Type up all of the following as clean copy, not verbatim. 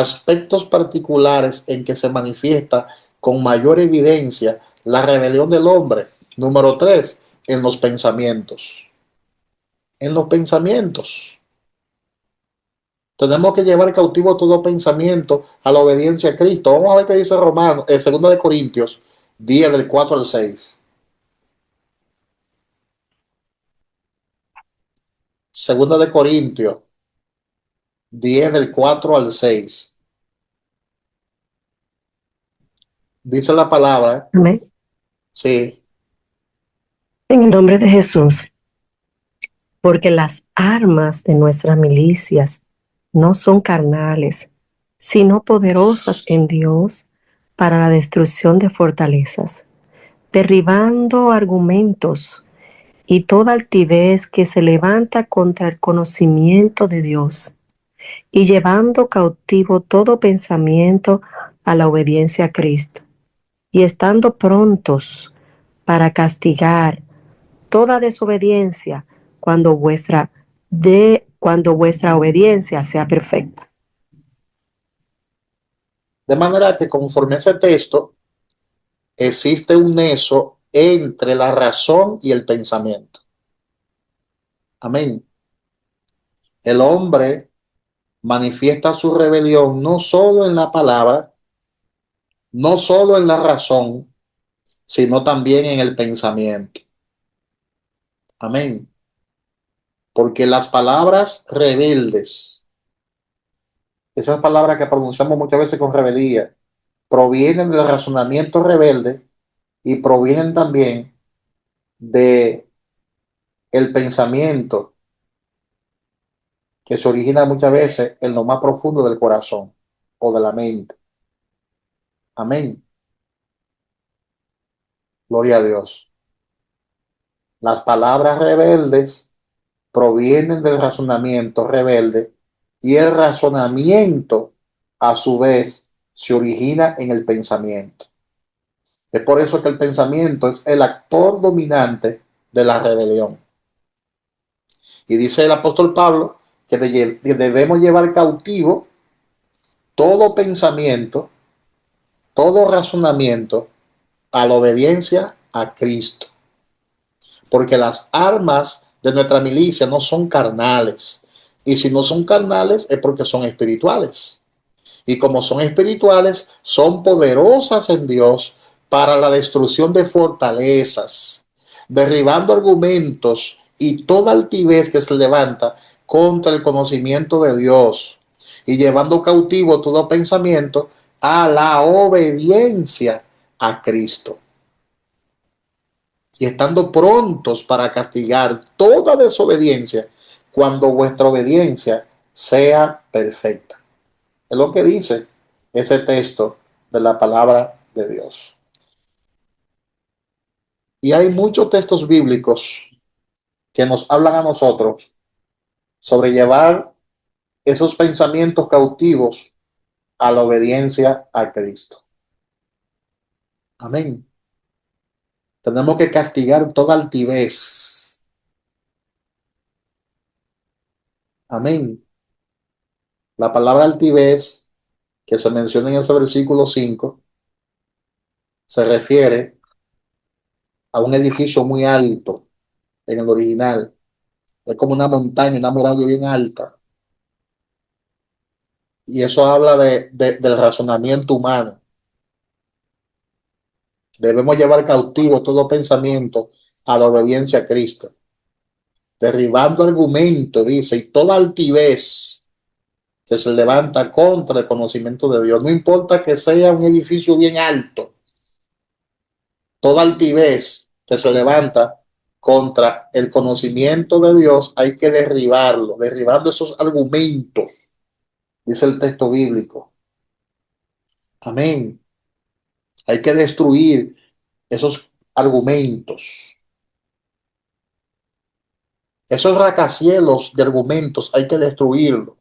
aspectos particulares en que se manifiesta con mayor evidencia la rebelión del hombre. Número 3, en los pensamientos. En los pensamientos. Tenemos que llevar cautivo todo pensamiento a la obediencia a Cristo. Vamos a ver qué dice Romanos, 2 de Corintios 10 del 4 al 6. Segunda de Corintios 10 del 4 al 6. Dice la palabra. Amén. Sí. En el nombre de Jesús, porque las armas de nuestras milicias no son carnales, sino poderosas en Dios para la destrucción de fortalezas, derribando argumentos y toda altivez que se levanta contra el conocimiento de Dios, y llevando cautivo todo pensamiento a la obediencia a Cristo, y estando prontos para castigar toda desobediencia cuando vuestra obediencia sea perfecta. De manera que conforme a ese texto, existe un nexo entre la razón y el pensamiento. Amén. El hombre manifiesta su rebelión no solo en la palabra, no solo en la razón, sino también en el pensamiento. Amén. Porque las palabras rebeldes, esas palabras que pronunciamos muchas veces con rebeldía, provienen del razonamiento rebelde y provienen también de el pensamiento que se origina muchas veces en lo más profundo del corazón o de la mente. Amén. Gloria a Dios. Las palabras rebeldes provienen del razonamiento rebelde y el razonamiento, a su vez, se origina en el pensamiento. Es por eso que el pensamiento es el actor dominante de la rebelión. Y dice el apóstol Pablo que debemos llevar cautivo todo pensamiento, todo razonamiento a la obediencia a Cristo. Porque las armas de nuestra milicia no son carnales. Y si no son carnales es porque son espirituales. Y como son espirituales, son poderosas en Dios para la destrucción de fortalezas, derribando argumentos y toda altivez que se levanta contra el conocimiento de Dios y llevando cautivo todo pensamiento a la obediencia a Cristo. Y estando prontos para castigar toda desobediencia cuando vuestra obediencia sea perfecta. Es lo que dice ese texto de la palabra de Dios. Y hay muchos textos bíblicos que nos hablan a nosotros sobre llevar esos pensamientos cautivos a la obediencia a Cristo. Amén. Tenemos que castigar toda altivez. Amén. La palabra altivez que se menciona en ese versículo 5 se refiere a un edificio muy alto en el original. Es como una montaña, una muralla bien alta. Y eso habla del razonamiento humano. Debemos llevar cautivo todo pensamiento a la obediencia a Cristo, derribando argumentos, dice, y toda altivez que se levanta contra el conocimiento de Dios. No importa que sea un edificio bien alto, toda altivez que se levanta contra el conocimiento de Dios hay que derribarlo, derribando esos argumentos, dice el texto bíblico. Amén. Hay que destruir esos argumentos. Esos rascacielos de argumentos hay que destruirlos.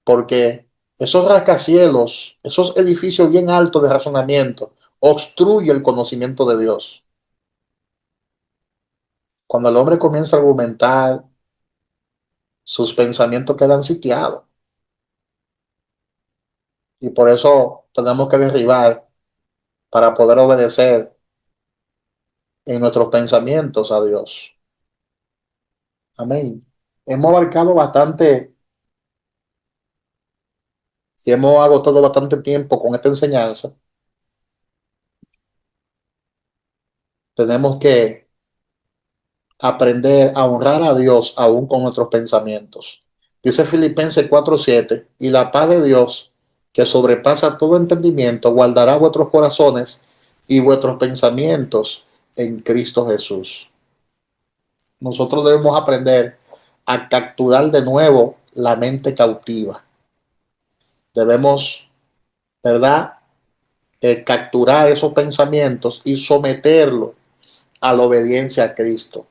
Porque esos rascacielos, esos edificios bien altos de razonamiento, obstruyen el conocimiento de Dios. Cuando el hombre comienza a argumentar, sus pensamientos quedan sitiados. Y por eso tenemos que derribar para poder obedecer en nuestros pensamientos a Dios. Amén. Hemos abarcado bastante y hemos agotado bastante tiempo con esta enseñanza. Tenemos que aprender a honrar a Dios aún con nuestros pensamientos. Dice Filipenses 4:7, y la paz de Dios, que sobrepasa todo entendimiento, guardará vuestros corazones y vuestros pensamientos en Cristo Jesús. Nosotros debemos aprender a capturar de nuevo la mente cautiva. Debemos, ¿verdad? Capturar esos pensamientos y someterlos a la obediencia a Cristo.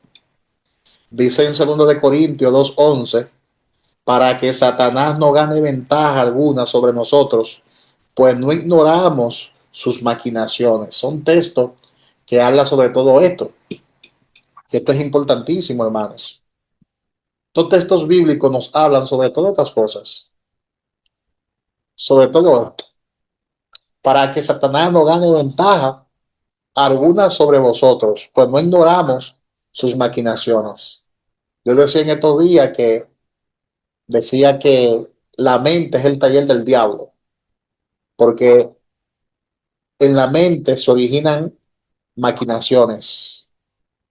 Dice en 2 Corintios 2:11, para que Satanás no gane ventaja alguna sobre nosotros, pues no ignoramos sus maquinaciones. Son textos que hablan sobre todo esto. Esto es importantísimo, hermanos. Estos textos bíblicos nos hablan sobre todas estas cosas, sobre todo esto, para que Satanás no gane ventaja alguna sobre vosotros, pues no ignoramos sus maquinaciones. Yo decía en estos días que decía que la mente es el taller del diablo, porque en la mente se originan maquinaciones.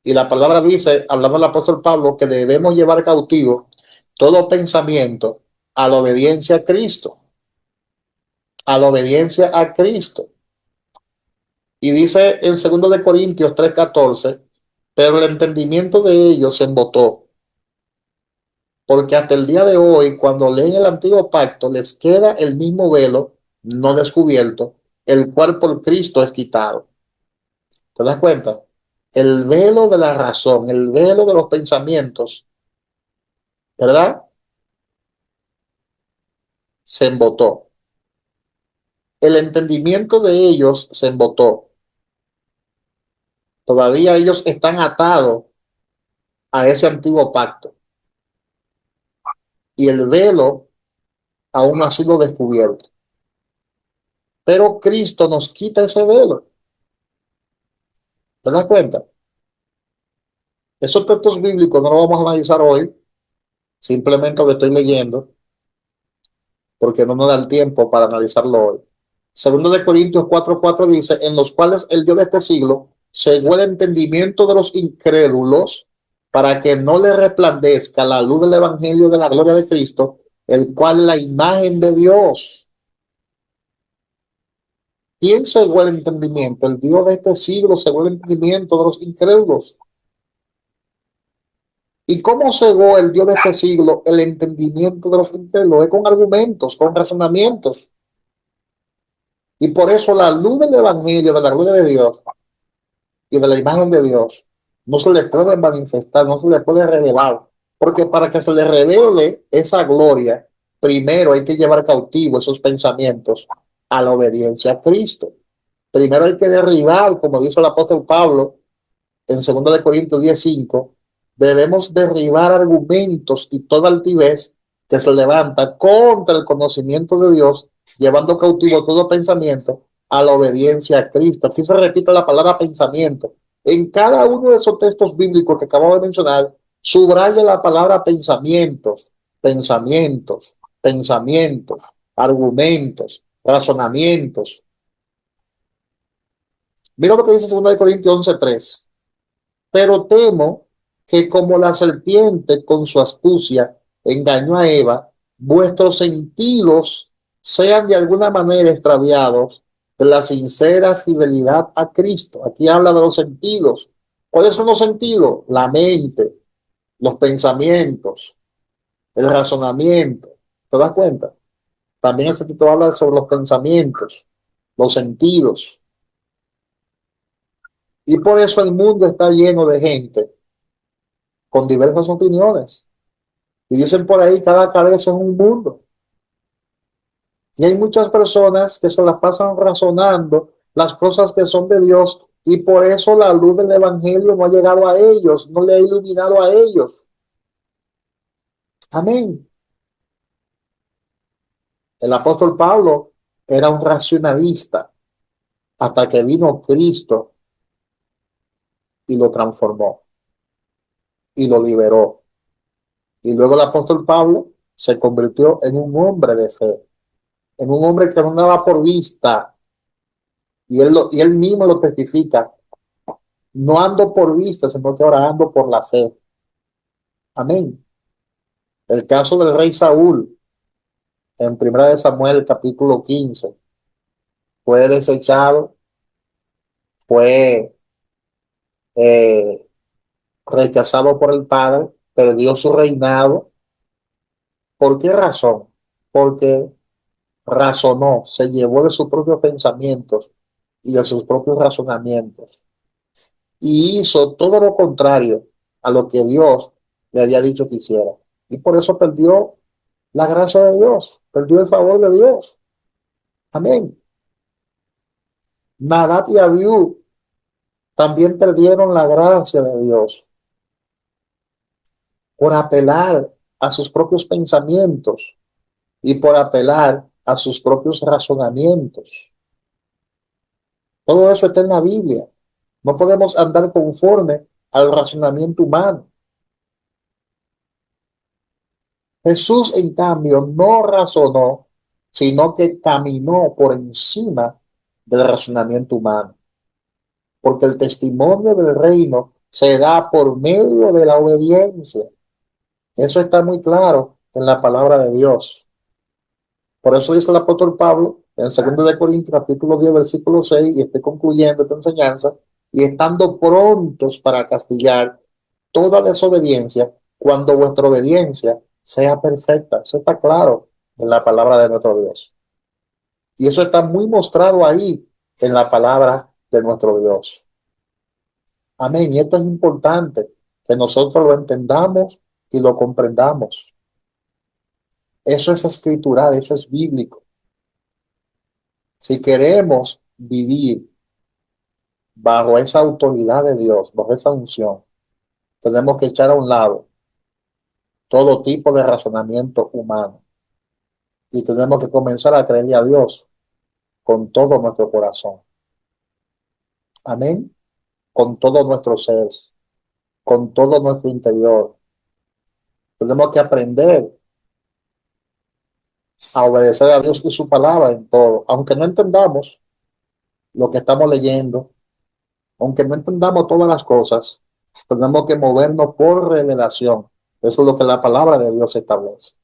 Y la palabra dice, hablando el apóstol Pablo, que debemos llevar cautivo todo pensamiento a la obediencia a Cristo, a la obediencia a Cristo. Y dice en 2 Corintios 3:14, pero el entendimiento de ellos se embotó, porque hasta el día de hoy, cuando leen el antiguo pacto, les queda el mismo velo no descubierto, el cual por Cristo es quitado. ¿Te das cuenta? El velo de la razón, el velo de los pensamientos, ¿verdad? Se embotó. El entendimiento de ellos se embotó. Todavía ellos están atados a ese antiguo pacto. Y el velo aún no ha sido descubierto. Pero Cristo nos quita ese velo. ¿Te das cuenta? Esos textos bíblicos no los vamos a analizar hoy. Simplemente lo estoy leyendo porque no nos da el tiempo para analizarlo hoy. Segundo de Corintios 4:4 dice, en los cuales el Dios de este siglo cegó el entendimiento de los incrédulos para que no le resplandezca la luz del evangelio de la gloria de Cristo, el cual es la imagen de Dios. ¿Quién cegó el entendimiento? El Dios de este siglo cegó el entendimiento de los incrédulos. ¿Y cómo cegó el Dios de este siglo el entendimiento de los incrédulos? Es con argumentos, con razonamientos. Y por eso la luz del evangelio de la gloria de Dios y de la imagen de Dios no se le puede manifestar, no se le puede revelar, porque para que se le revele esa gloria, primero hay que llevar cautivo esos pensamientos a la obediencia a Cristo. Primero hay que derribar, como dice el apóstol Pablo en 2 Corintios 10:5, debemos derribar argumentos y toda altivez que se levanta contra el conocimiento de Dios, llevando cautivo todo pensamiento a la obediencia a Cristo. Aquí se repite la palabra pensamiento. En cada uno de esos textos bíblicos que acabo de mencionar, subraya la palabra pensamientos, pensamientos, pensamientos, argumentos, razonamientos. Mira lo que dice 2 Corintios 11:3. Pero temo que como la serpiente con su astucia engañó a Eva, vuestros sentidos sean de alguna manera extraviados de la sincera fidelidad a Cristo. Aquí habla de los sentidos. ¿Cuáles son los sentidos? La mente, los pensamientos, el razonamiento. ¿Te das cuenta? También el sentido habla sobre los pensamientos, los sentidos. Y por eso el mundo está lleno de gente con diversas opiniones. Y dicen por ahí, cada cabeza es un mundo. Y hay muchas personas que se las pasan razonando las cosas que son de Dios y por eso la luz del evangelio no ha llegado a ellos, no le ha iluminado a ellos. Amén. El apóstol Pablo era un racionalista hasta que vino Cristo y lo transformó y lo liberó. Y luego el apóstol Pablo se convirtió en un hombre de fe, en un hombre que no andaba por vista. Y él mismo lo testifica. No ando por vista, sino que ahora ando por la fe. Amén. El caso del rey Saúl, en 1 Samuel, capítulo 15, fue desechado, fue eh, rechazado por el padre, perdió su reinado. ¿Por qué razón? Porque razonó, se llevó de sus propios pensamientos y de sus propios razonamientos y hizo todo lo contrario a lo que Dios le había dicho que hiciera. Y por eso perdió la gracia de Dios, perdió el favor de Dios. Amén. Nadab y Abiú también perdieron la gracia de Dios por apelar a sus propios pensamientos y por apelar a sus propios razonamientos. Todo eso está en la Biblia. No podemos andar conforme al razonamiento humano. Jesús, en cambio, no razonó, sino que caminó por encima del razonamiento humano, porque el testimonio del reino se da por medio de la obediencia. Eso está muy claro en la palabra de Dios. Por eso dice el apóstol Pablo en 2 Corintios capítulo 10 versículo 6, y estoy concluyendo esta enseñanza, y estando prontos para castigar toda desobediencia cuando vuestra obediencia sea perfecta. Eso está claro en la palabra de nuestro Dios. Y eso está muy mostrado ahí en la palabra de nuestro Dios. Amén. Y esto es importante que nosotros lo entendamos y lo comprendamos. Eso es escritural, eso es bíblico. Si queremos vivir bajo esa autoridad de Dios, bajo esa unción, tenemos que echar a un lado todo tipo de razonamiento humano y tenemos que comenzar a creerle a Dios con todo nuestro corazón. Amén. Con todo nuestro ser, con todo nuestro interior. Tenemos que aprender a obedecer a Dios y su palabra en todo, aunque no entendamos lo que estamos leyendo, aunque no entendamos todas las cosas, tenemos que movernos por revelación. Eso es lo que la palabra de Dios establece.